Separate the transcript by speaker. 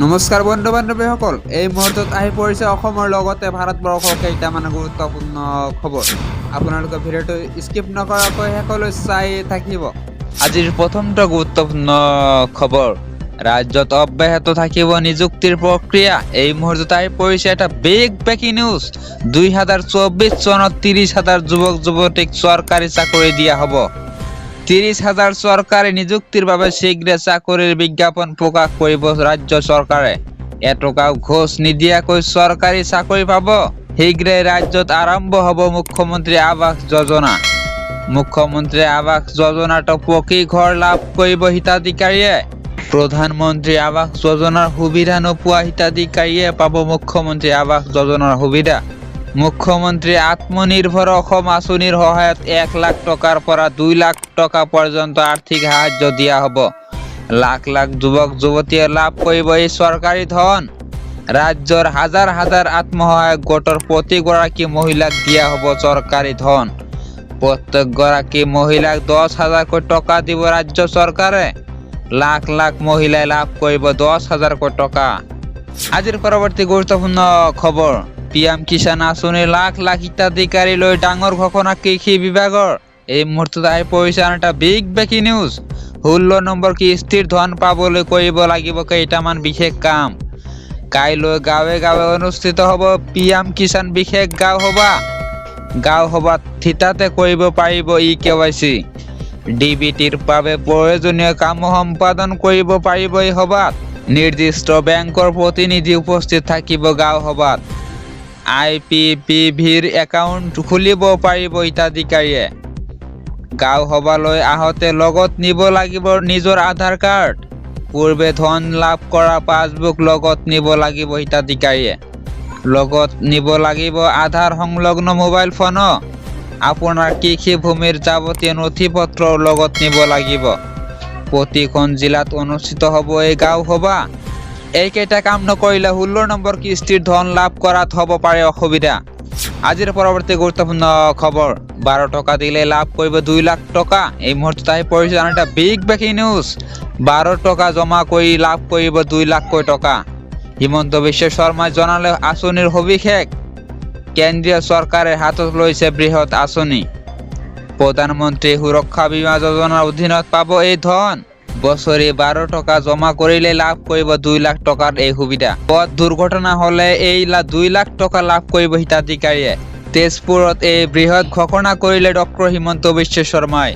Speaker 1: নমস্কাৰ বন্ধু বান্ধৱীসকল, এই মুহূৰ্তত আহি পৰিছে অসমৰ লগতে ভাৰতবৰ্ষৰ কেইটামান গুৰুত্বপূৰ্ণ খবৰ। আপোনালোকে ভিডিঅ'টো স্কিপ নকৰাকৈ শেষলৈ চাই থাকিব।
Speaker 2: আজিৰ প্ৰথমটো গুৰুত্বপূৰ্ণ খবৰ, ৰাজ্যত অব্যাহত থাকিব নিযুক্তিৰ প্ৰক্ৰিয়া। এই মুহূৰ্তত আহি পৰিছে এটা বিগ ব্ৰেকিং নিউজ। 2024 চনত 30,000 যুৱক যুৱতীক চৰকাৰী চাকৰি দিয়া হ'ব। 30,000 চৰকাৰী নিযুক্তিৰ বাবে শীঘ্ৰে চাকৰিৰ বিজ্ঞাপন প্ৰকাশ কৰিব ৰাজ্য চৰকাৰে। এটকাও ঘোষ নিদিয়াকৈ চৰকাৰী চাকৰি পাব। শীঘ্ৰে ৰাজ্যত আৰম্ভ হ'ব মুখ্যমন্ত্ৰী আৱাস যোজনা। মুখ্যমন্ত্ৰী আৱাস যোজনাটো পকী ঘৰ লাভ কৰিব হিতাধিকাৰীয়ে। প্ৰধানমন্ত্ৰী আৱাস যোজনাৰ সুবিধা নোপোৱা হিতাধিকাৰীয়ে পাব মুখ্যমন্ত্ৰী আৱাস যোজনাৰ সুবিধা। মুখ্যমন্ত্ৰী আত্মনিৰ্ভৰ অসম আঁচনিৰ সহায়ত 1 লাখ টকাৰ পৰা 2 লাখ টকা পৰ্যন্ত আৰ্থিক সাহায্য দিয়া হ'ব। লাখ লাখ যুৱক যুৱতীয়ে লাভ কৰিব এই চৰকাৰী ধন। ৰাজ্যৰ হাজাৰ হাজাৰ আত্মসহায়ক গোটৰ প্ৰতিগৰাকী মহিলাক দিয়া হ'ব চৰকাৰী ধন। প্ৰত্যেকগৰাকী মহিলাক 10,000কৈ টকা দিব ৰাজ্য চৰকাৰে। লাখ লাখ মহিলাই লাভ কৰিব 10,000কৈ টকা। আজিৰ পৰৱৰ্তী গুৰুত্বপূৰ্ণ খবৰ, PM কিষাণ আঁচনিৰ লাখ লাখ হিতাধিকাৰীলৈ ডাঙৰ ঘোষণা কৃষি বিভাগৰ। এই মুহূৰ্তত আহি পৰিছে আন এটা বিগ ব্ৰেকিং নিউজ। 16 নম্বৰ কিস্তিৰ ধন পাবলৈ কৰিব লাগিব কেইটামান বিশেষ কাম। কাইলৈ গাঁৱে গাঁৱে অনুষ্ঠিত হ'ব PM কিষাণ বিশেষ গাঁও সভাত থিতাতে কৰিব পাৰিব KYC। DBTৰ বাবে প্ৰয়োজনীয় কাম সম্পাদন কৰিব পাৰিব এই সভাত। নিৰ্দিষ্ট বেংকৰ প্ৰতিনিধি উপস্থিত থাকিব গাঁও সভাত। IPPBৰ একাউণ্ট খুলিব পাৰিব হিতাধিকাৰীয়ে। গাঁও সভালৈ আহোঁতে লগত নিব লাগিব নিজৰ আধাৰ কাৰ্ড। পূৰ্বে ধন লাভ কৰা পাছবুক লগত নিব লাগিব হিতাধিকাৰীয়ে। লগত নিব লাগিব আধাৰ সংলগ্ন মোবাইল ফোনো। আপোনাৰ কৃষি ভূমিৰ যাৱতীয় নথিপত্ৰ লগত নিব লাগিব। প্ৰতিখন জিলাত অনুষ্ঠিত হ'ব এই গাঁও সভা। এইকেইটা কাম নকৰিলে 16 নম্বৰ কিস্তিৰ ধন লাভ কৰাত হ'ব পাৰে অসুবিধা। আজিৰ পৰৱৰ্তী গুৰুত্বপূৰ্ণ খবৰ, 12 টকা দিলে লাভ কৰিব 2 লাখ টকা। এই মুহূৰ্তত আহি পৰিছে আন এটা বিগ ব্ৰেকিং নিউজ। 12 টকা জমা কৰি লাভ কৰিব 2 লাখকৈ টকা। হিমন্ত বিশ্ব শৰ্মাই জনালে আঁচনিৰ সবিশেষ। কেন্দ্ৰীয় চৰকাৰে হাতত লৈছে বৃহৎ আঁচনি। প্ৰধানমন্ত্ৰী সুৰক্ষা বীমা যোজনাৰ অধীনত পাব এই ধন। বছৰি 12 টকা জমা কৰিলে লাভ কৰিব 2 লাখ টকাৰ এই সুবিধা। পথ দুৰ্ঘটনা হ'লে এই 2 লাখ টকা লাভ কৰিব হিতাধিকাৰীয়ে। তেজপুৰত এই বৃহৎ ঘোষণা কৰিলে ডক্টৰ হিমন্ত বিশ্ব শৰ্মাই।